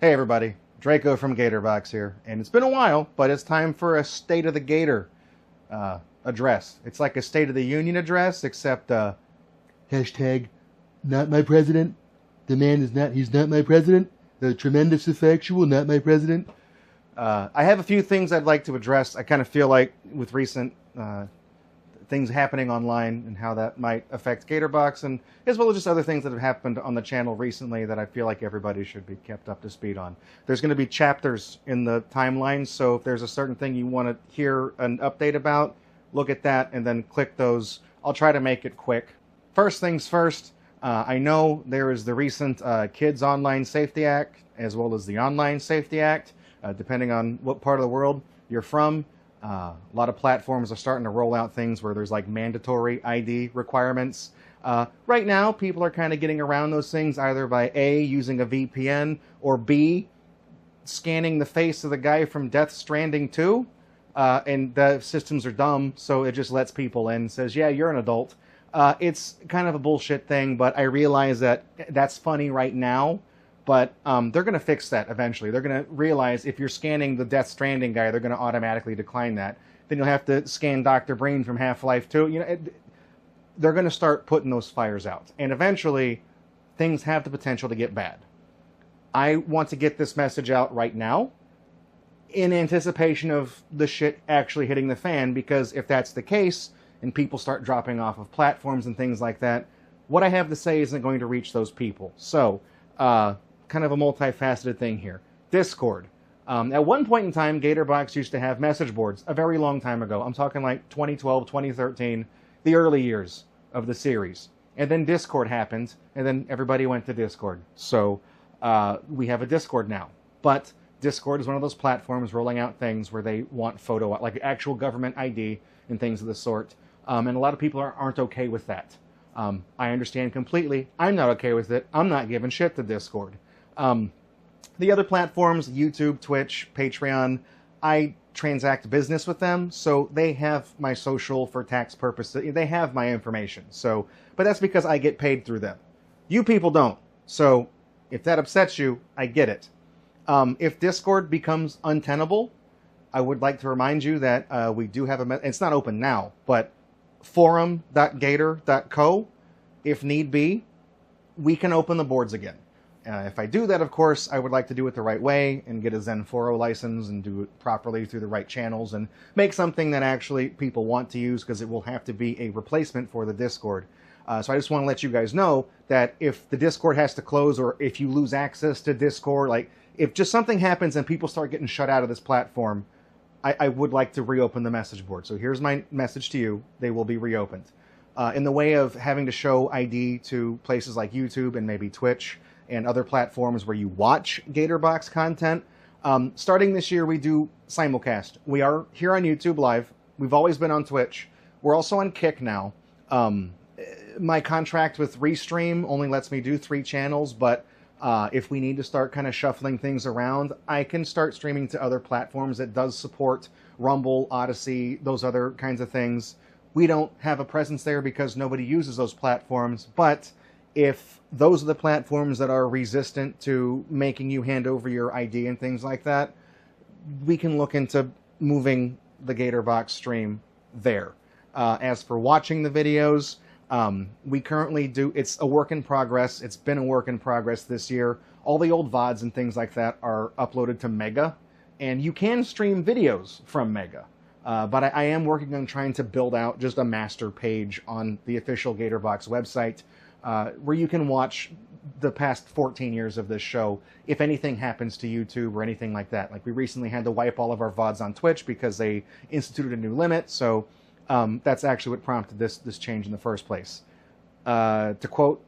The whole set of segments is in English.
Hey everybody, Draco from Gatorbox here, and it's been a while, but it's time for a State of the Gator address. It's like a State of the Union address, except hashtag not my president. The man is not, he's not my president. The tremendous effectual, not my president. I have a few things I'd like to address. I kind of feel like with recent things happening online and how that might affect Gatorbox, and as well as just other things that have happened on the channel recently that I feel like everybody should be kept up to speed on. There's going to be chapters in the timeline, so if there's a certain thing you want to hear an update about, look at that and then click those. I'll try to make it quick. First things first, I know there is the recent Kids Online Safety Act as well as the Online Safety Act, depending on what part of the world you're from. A lot of platforms are starting to roll out things where there's like mandatory ID requirements. Right now, people are kind of getting around those things either by A, using a VPN, or B, scanning the face of the guy from Death Stranding 2. And the systems are dumb, so it just lets people in and says, yeah, you're an adult. It's kind of a bullshit thing, but I realize that that's funny right now. But they're going to fix that eventually. They're going to realize if you're scanning the Death Stranding guy, they're going to automatically decline that. Then you'll have to scan Dr. Brain from Half-Life 2. You know, they're going to start putting those fires out. And eventually, things have the potential to get bad. I want to get this message out right now in anticipation of the shit actually hitting the fan, because if that's the case and people start dropping off of platforms and things like that, what I have to say isn't going to reach those people. So, kind of a multifaceted thing here. Discord. At one point in time, Gatorbox used to have message boards a very long time ago. I'm talking like 2012, 2013, the early years of the series. And then Discord happened, and then everybody went to Discord. So we have a Discord now. But Discord is one of those platforms rolling out things where they want photo, like actual government ID and things of the sort. And a lot of people aren't okay with that. I understand completely. I'm not okay with it. I'm not giving shit to Discord. The other platforms, YouTube, Twitch, Patreon, I transact business with them, so they have my social for tax purposes. They have my information. So, but that's because I get paid through them. You people don't. So if that upsets you, I get it. If Discord becomes untenable, I would like to remind you that we do have it's not open now, but forum.gator.co, if need be, we can open the boards again. If I do that, of course, I would like to do it the right way and get a Zen 4.0 license and do it properly through the right channels and make something that actually people want to use, because it will have to be a replacement for the Discord. So I just want to let you guys know that if the Discord has to close, or if you lose access to Discord, like if just something happens and people start getting shut out of this platform, I would like to reopen the message board. So here's my message to you. They will be reopened. In the way of having to show ID to places like YouTube and maybe Twitch and other platforms where you watch Gatorbox content, starting this year we do simulcast. We are here on YouTube Live. We've always been on Twitch. We're also on Kick now. My contract with Restream only lets me do 3 channels, but if we need to start kind of shuffling things around, I can start streaming to other platforms that does support Rumble, Odyssey, those other kinds of things. We don't have a presence there because nobody uses those platforms, but if those are the platforms that are resistant to making you hand over your ID and things like that, we can look into moving the Gatorbox stream there. As for watching the videos, we currently do, it's a work in progress. It's been a work in progress this year. All the old VODs and things like that are uploaded to Mega, and you can stream videos from Mega. But I am working on trying to build out just a master page on the official Gatorbox website, where you can watch the past 14 years of this show if anything happens to YouTube or anything like that. Like we recently had to wipe all of our VODs on Twitch because they instituted a new limit, so that's actually what prompted this change in the first place. To quote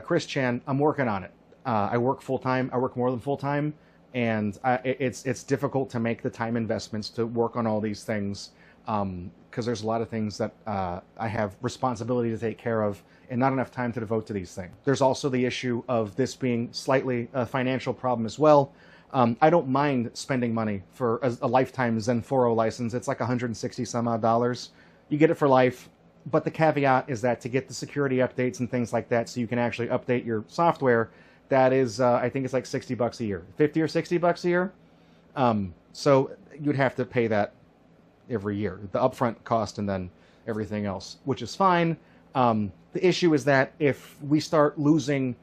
Chris Chan, I'm working on it. I work full-time. I work more than full-time, and it's difficult to make the time investments to work on all these things, because there's a lot of things that I have responsibility to take care of and not enough time to devote to these things. There's also the issue of this being slightly a financial problem as well. I don't mind spending money for a lifetime Zen 4.0 license. It's like 160 some odd dollars. You get it for life. But the caveat is that to get the security updates and things like that, so you can actually update your software, that is, I think it's like $60 a year, 50 or $60 a year. So you'd have to pay that every year, the upfront cost and then everything else, which is fine. The issue is that if we start losing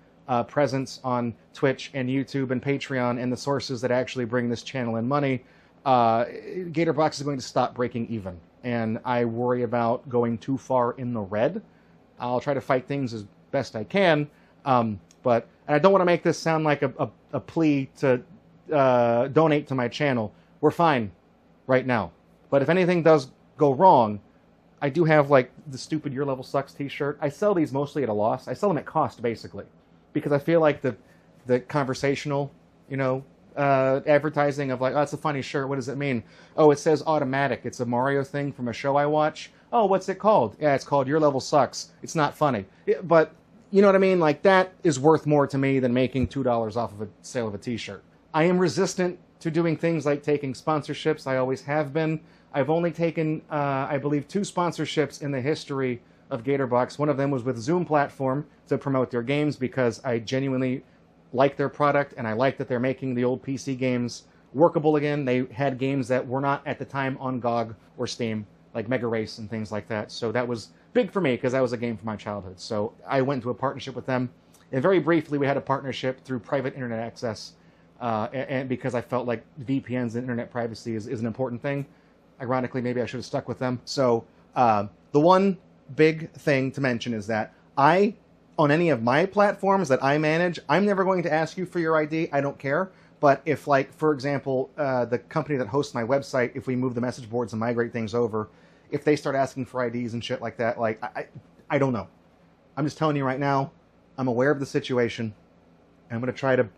presence on Twitch and YouTube and Patreon and the sources that actually bring this channel in money, Gatorbox is going to stop breaking even. And I worry about going too far in the red. I'll try to fight things as best I can. But and I don't want to make this sound like a plea to donate to my channel. We're fine right now. But if anything does go wrong, I do have like the stupid Your Level Sucks t-shirt. I sell these mostly at a loss. I sell them at cost, basically. Because I feel like the conversational, advertising of like, oh, that's a funny shirt. What does it mean? Oh, it says automatic. It's a Mario thing from a show I watch. Oh, what's it called? Yeah, it's called Your Level Sucks. It's not funny. But you know what I mean? Like, that is worth more to me than making $2 off of a sale of a t-shirt. I am resistant to doing things like taking sponsorships. I always have been. I've only taken, I believe, 2 sponsorships in the history of Gatorbox. One of them was with Zoom Platform to promote their games because I genuinely like their product and I like that they're making the old PC games workable again. They had games that were not at the time on GOG or Steam, like Mega Race and things like that. So that was big for me because that was a game from my childhood. So I went into a partnership with them. And very briefly, we had a partnership through private internet access and because I felt like VPNs and internet privacy is an important thing. Ironically, maybe I should have stuck with them. So the one big thing to mention is that on any of my platforms that I manage, I'm never going to ask you for your ID. I don't care. But if, like, for example, the company that hosts my website, if we move the message boards and migrate things over, if they start asking for IDs and shit like that, like, I don't know. I'm just telling you right now, I'm aware of the situation. And I'm going to try to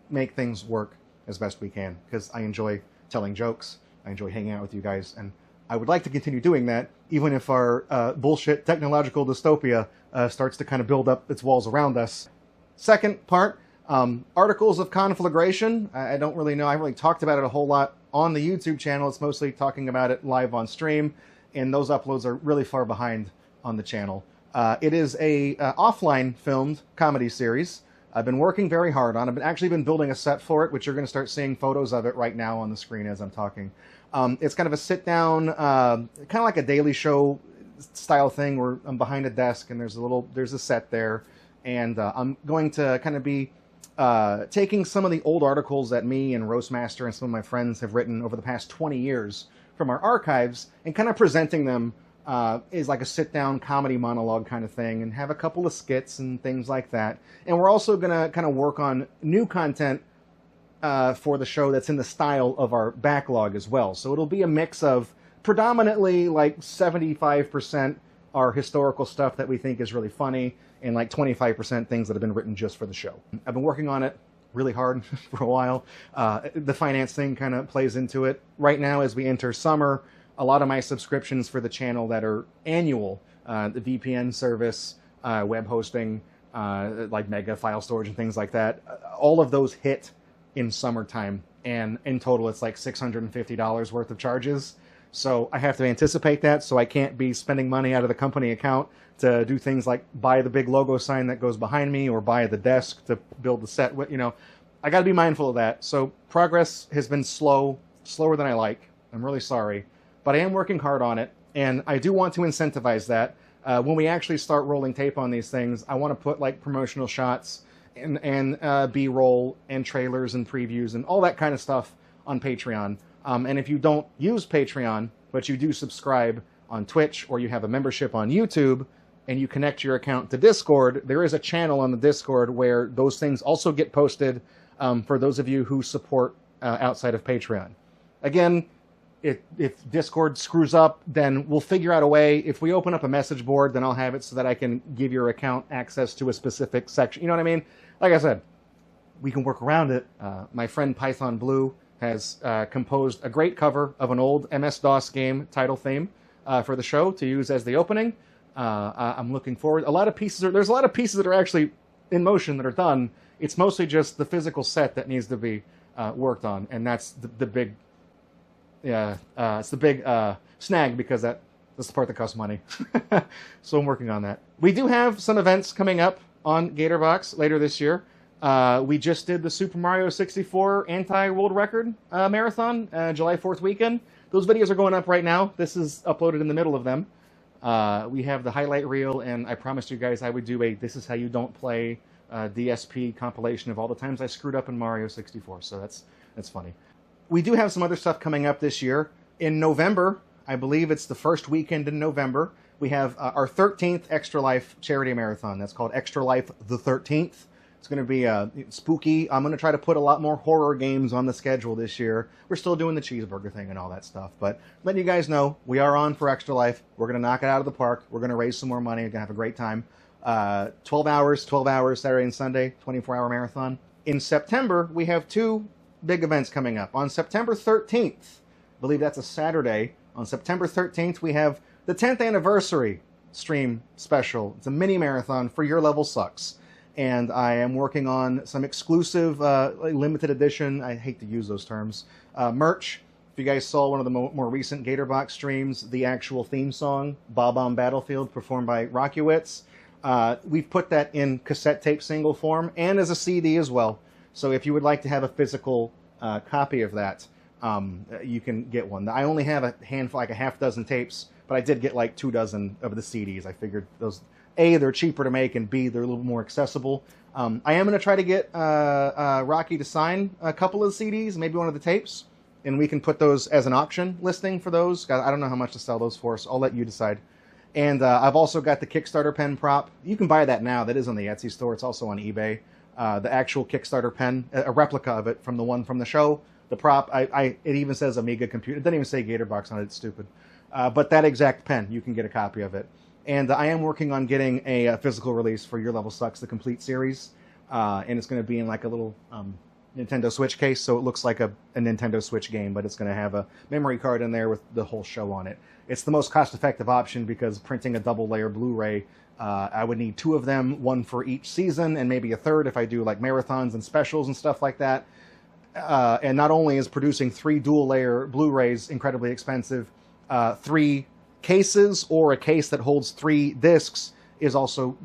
make things work as best we can because I enjoy telling jokes. I enjoy hanging out with you guys. And I would like to continue doing that, even if our bullshit technological dystopia starts to kind of build up its walls around us. Second part, Articles of Conflagration. I don't really know. I haven't really talked about it a whole lot on the YouTube channel. It's mostly talking about it live on stream, and those uploads are really far behind on the channel. It is a offline filmed comedy series. I've been working very hard on it. I've actually been building a set for it, which you're going to start seeing photos of it right now on the screen as I'm talking. It's kind of a sit-down, kind of like a Daily Show style thing where I'm behind a desk and there's a set there. And I'm going to kind of be taking some of the old articles that me and Roastmaster and some of my friends have written over the past 20 years from our archives and kind of presenting them is like a sit-down comedy monologue kind of thing and have a couple of skits and things like that. And we're also going to kind of work on new content for the show that's in the style of our backlog as well. So it'll be a mix of predominantly like 75% our historical stuff that we think is really funny and like 25% things that have been written just for the show. I've been working on it really hard for a while. The finance thing kind of plays into it. Right now as we enter summer, a lot of my subscriptions for the channel that are annual, the VPN service, web hosting, like mega file storage and things like that, all of those hit in summertime, and in total it's like $650 worth of charges. So I have to anticipate that, so I can't be spending money out of the company account to do things like buy the big logo sign that goes behind me or buy the desk to build the set. I got to be mindful of that. So progress has been slower than I like. I'm really sorry, but I am working hard on it, and I do want to incentivize that. When we actually start rolling tape on these things, I want to put like promotional shots and B-roll and trailers and previews and all that kind of stuff on Patreon. And if you don't use Patreon, but you do subscribe on Twitch or you have a membership on YouTube and you connect your account to Discord, there is a channel on the Discord where those things also get posted for those of you who support outside of Patreon. Again, if Discord screws up, then we'll figure out a way. If we open up a message board, then I'll have it so that I can give your account access to a specific section. You know what I mean? Like I said, we can work around it. My friend Python Blue has composed a great cover of an old MS-DOS game title theme for the show to use as the opening. I'm looking forward. There's a lot of pieces that are actually in motion that are done. It's mostly just the physical set that needs to be worked on, and that's the big. It's the big snag because that's the part that costs money. So I'm working on that. We do have some events coming up on Gatorbox later this year. We just did the Super Mario 64 anti-world record marathon, July 4th weekend. Those videos are going up right now. This is uploaded in the middle of them. We have the highlight reel, and I promised you guys I would do a This Is How You Don't Play DSP compilation of all the times I screwed up in Mario 64, so that's funny. We do have some other stuff coming up this year. In November, I believe it's the first weekend in November, we have our 13th Extra Life charity marathon. That's called Extra Life the 13th. It's going to be spooky. I'm going to try to put a lot more horror games on the schedule this year. We're still doing the cheeseburger thing and all that stuff. But letting you guys know, we are on for Extra Life. We're going to knock it out of the park. We're going to raise some more money. We're going to have a great time. 12 hours, Saturday and Sunday, 24-hour marathon. In September, we have two big events coming up. On September 13th, I believe that's a Saturday. On September 13th, we have the 10th anniversary stream special. It's a mini marathon for Your Level Sucks. And I am working on some exclusive limited edition, I hate to use those terms, merch. If you guys saw one of the more recent Gatorbox streams, the actual theme song, Bob on Battlefield, performed by Rockywitz, we've put that in cassette tape single form and as a CD as well. So if you would like to have a physical copy of that, you can get one. I only have a handful, like a half dozen tapes, but I did get like 2 dozen of the CDs. I figured those... A, they're cheaper to make, and B, they're a little more accessible. I am going to try to get Rocky to sign a couple of CDs, maybe one of the tapes, and we can put those as an auction listing for those. I don't know how much to sell those for, so I'll let you decide. And I've also got the Kickstarter pen prop. You can buy that now. That is on the Etsy store. It's also on eBay. The actual Kickstarter pen, a replica of it from the one from the show. The prop, it even says Amiga Computer. It doesn't even say Gatorbox on it. It's stupid. But that exact pen, you can get a copy of it. And I am working on getting a physical release for Your Level Sucks, the complete series. And it's going to be in like a little Nintendo Switch case, so it looks like a Nintendo Switch game, but it's going to have a memory card in there with the whole show on it. It's the most cost-effective option because printing a double-layer Blu-ray, I would need 2 of them, 1 for each season, and maybe a third if I do like marathons and specials and stuff like that. And not only is producing 3 dual-layer Blu-rays incredibly expensive, 3 cases or a case that holds 3 discs is also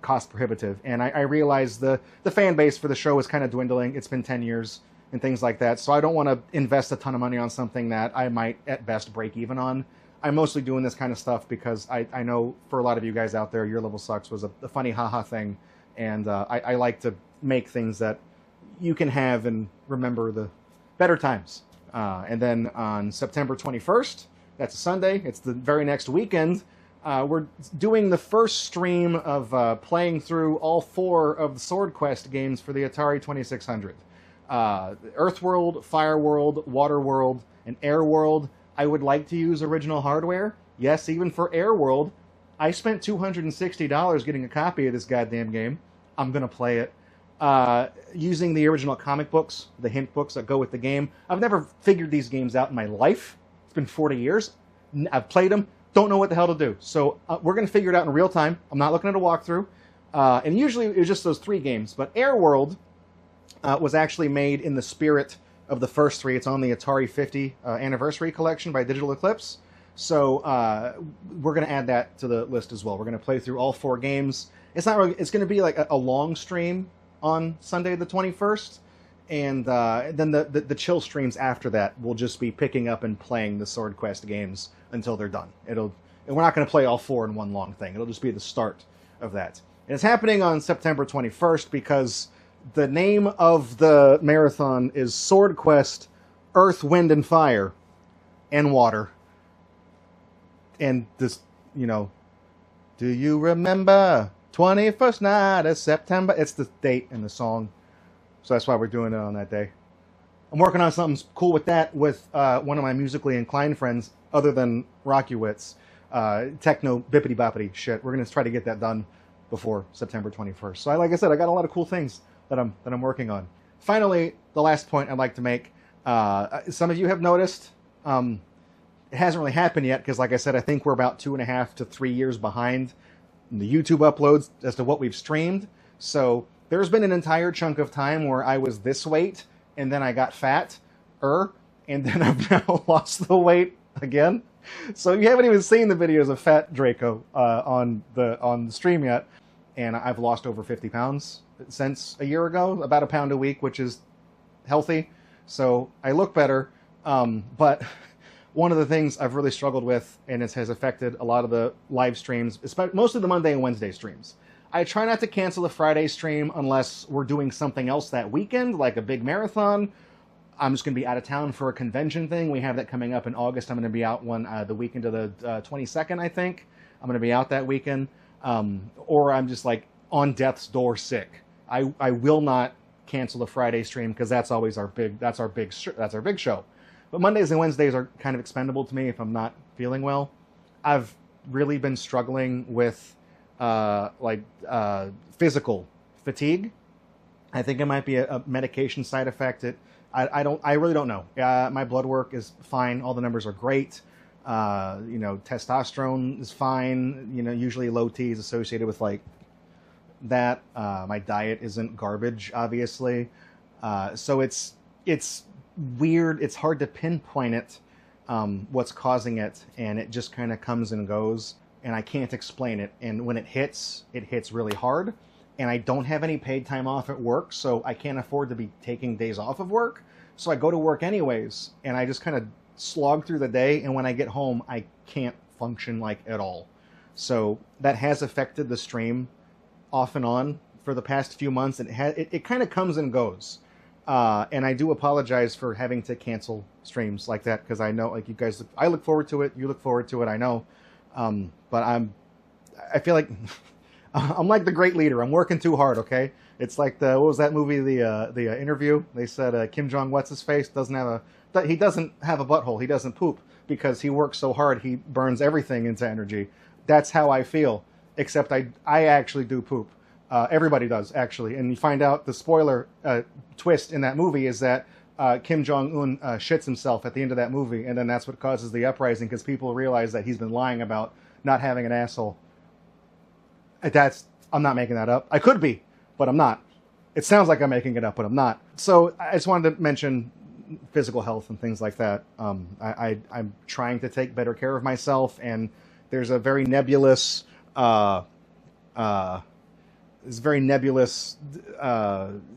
cost prohibitive. And I realize the fan base for the show is kind of dwindling. It's been 10 years and things like that. So I don't want to invest a ton of money on something that I might at best break even on. I'm mostly doing this kind of stuff because I know for a lot of you guys out there, Your Level Sucks was a funny haha thing. And I like to make things that you can have and remember the better times. And then on September 21st, that's a Sunday. It's the very next weekend. We're doing the first stream of playing through all 4 of the Sword Quest games for the Atari 2600. Earth World, Fire World, Water World, and Air World. I would like to use original hardware. Yes, even for Air World, I spent $260 getting a copy of this goddamn game. I'm going to play it. Using the original comic books, the hint books that go with the game. I've never figured these games out in my life. It's been 40 years. I've played them. Don't know what the hell to do. So we're going to figure it out in real time. I'm not looking at a walkthrough. And usually it was just those 3 games. But Air World was actually made in the spirit of the first 3. It's on the Atari 50 anniversary collection by Digital Eclipse. So we're going to add that to the list as well. We're going to play through all 4 games. It's not really, it's going to be like a long stream on Sunday the 21st. And then the chill streams after that will just be picking up and playing the Sword Quest games until they're done. And we're not going to play all 4 in one long thing. It'll just be the start of that. And it's happening on September 21st because the name of the marathon is Sword Quest, Earth, Wind, and Fire, and Water. And this, do you remember 21st night of September? It's the date in the song. So that's why we're doing it on that day. I'm working on something cool with that with one of my musically inclined friends, other than Rockywitz. Techno bippity boppity shit. We're going to try to get that done before September 21st. So like I said, I got a lot of cool things that I'm working on. Finally, the last point I'd like to make. Some of you have noticed, it hasn't really happened yet because like I said, I think we're about 2.5 to 3 years behind in the YouTube uploads as to what we've streamed. So there's been an entire chunk of time where I was this weight, and then I got fat, and then I've now lost the weight again. So you haven't even seen the videos of Fat Draco on the stream yet. and I've lost over 50 pounds since a year ago, about a pound a week, which is healthy. So I look better. But one of the things I've really struggled with, and it has affected a lot of the live streams, mostly the Monday and Wednesday streams. I try not to cancel the Friday stream unless we're doing something else that weekend, like a big marathon. I'm just going to be out of town for a convention thing. We have that coming up in August. I'm going to be out the weekend of the 22nd, I think. I'm going to be out that weekend. Or I'm just like on death's door sick. I will not cancel the Friday stream because that's always our big show. But Mondays and Wednesdays are kind of expendable to me if I'm not feeling well. I've really been struggling with physical fatigue. I think it might be a medication side effect. I really don't know. My blood work is fine. All the numbers are great. Testosterone is fine. Usually low T is associated with like that. My diet isn't garbage, obviously. So it's weird. It's hard to pinpoint it, what's causing it, and it just kind of comes and goes, and I can't explain it. And when it hits really hard. And I don't have any paid time off at work, so I can't afford to be taking days off of work. So I go to work anyways, and I just kind of slog through the day, and when I get home, I can't function like at all. So that has affected the stream off and on for the past few months, and it kind of comes and goes. And I do apologize for having to cancel streams like that, because I know, like, you guys, I look forward to it, you look forward to it, I know. But I feel like I'm like the great leader. I'm working too hard, okay? It's like what was that movie, the Interview? They said Kim Jong what's-his-face doesn't have a butthole. He doesn't poop because he works so hard he burns everything into energy. That's how I feel, except I actually do poop. Everybody does, actually. And you find out the spoiler twist in that movie is that Kim Jong-un shits himself at the end of that movie, and then that's what causes the uprising, because people realize that he's been lying about not having an asshole. I'm not making that up. I could be, but I'm not. It sounds like I'm making it up, but I'm not. So I just wanted to mention physical health and things like that. I'm trying to take better care of myself, and there's a very nebulous,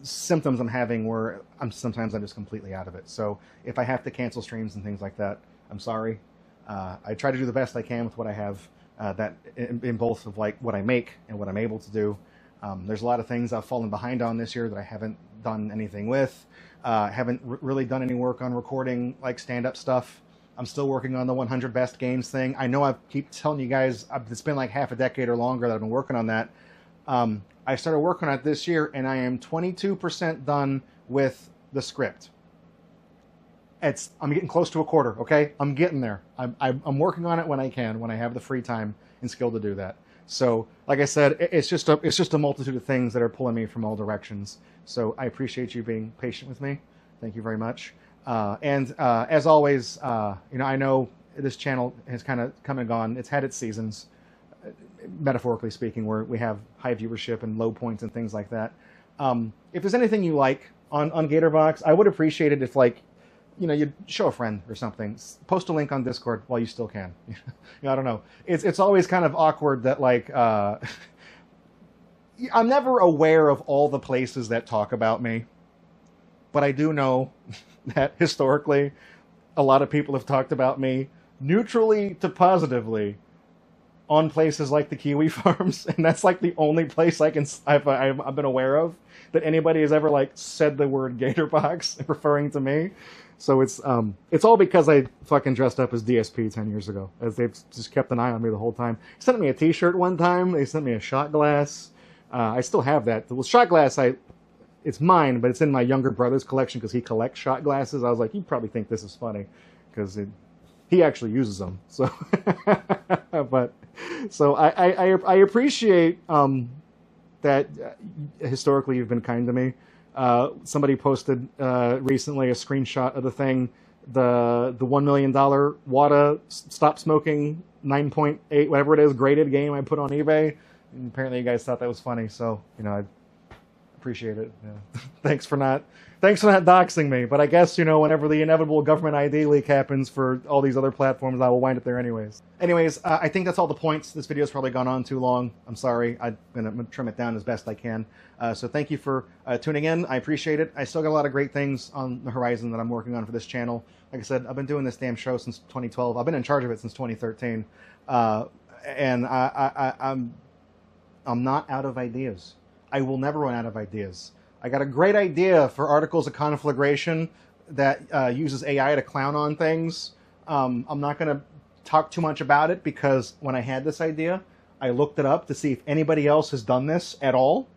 symptoms I'm having where sometimes I'm just completely out of it. So if I have to cancel streams and things like that, I'm sorry. I try to do the best I can with what I have. That in both of like what I make and what I'm able to do. There's a lot of things I've fallen behind on this year that I haven't done anything with. Haven't really done any work on recording like stand-up stuff. I'm still working on the 100 best games thing. I know I keep telling you guys it's been like half a decade or longer that I've been working on that. I started working on it this year, and I am 22% done with the script. I'm getting close to a quarter, okay? I'm getting there. I'm working on it when I can, when I have the free time and skill to do that. So, like I said, it's just a multitude of things that are pulling me from all directions. So I appreciate you being patient with me. Thank you very much. As always, I know this channel has kind of come and gone. It's had its seasons, metaphorically speaking, where we have high viewership and low points and things like that. If there's anything you like on Gatorbox, I would appreciate it if, like, you'd show a friend or something. Post a link on Discord while you still can. I don't know. It's always kind of awkward that, like, I'm never aware of all the places that talk about me, but I do know that historically a lot of people have talked about me neutrally to positively on places like the Kiwi Farms, and that's like the only place I've been aware of that anybody has ever like said the word Gatorbox referring to me. So it's all because I fucking dressed up as DSP 10 years ago, as they've just kept an eye on me the whole time. They sent me a t-shirt one time. They sent me a shot glass. I still have that. The shot glass, it's mine, but it's in my younger brother's collection because he collects shot glasses. I was like, you'd probably think this is funny because he actually uses them. So, I appreciate that historically you've been kind to me. Somebody posted recently a screenshot of the thing, the $1 million WADA stop smoking 9.8 whatever it is graded game I put on eBay. And apparently you guys thought that was funny, so I appreciate it. Yeah. Thanks for not doxing me. But I guess, you know, whenever the inevitable government ID leak happens for all these other platforms, I will wind up there anyways. Anyways, I think that's all the points. This video's probably gone on too long. I'm sorry. I'm going to trim it down as best I can. So thank you for tuning in. I appreciate it. I still got a lot of great things on the horizon that I'm working on for this channel. Like I said, I've been doing this damn show since 2012. I've been in charge of it since 2013. And I'm not out of ideas. I will never run out of ideas. I got a great idea for Articles of Conflagration that uses AI to clown on things. I'm not going to talk too much about it because when I had this idea, I looked it up to see if anybody else has done this at all.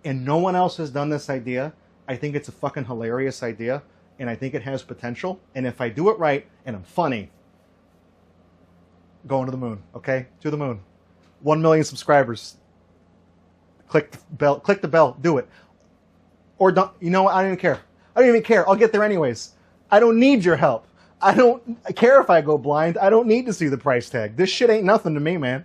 And no one else has done this idea. I think it's a fucking hilarious idea. And I think it has potential. And if I do it right and I'm funny, going to the moon, okay? To the moon. 1 million subscribers. Click the bell, do it. Or don't, you know what, I don't even care. I don't even care, I'll get there anyways. I don't need your help. I don't care if I go blind. I don't need to see the price tag. This shit ain't nothing to me, man.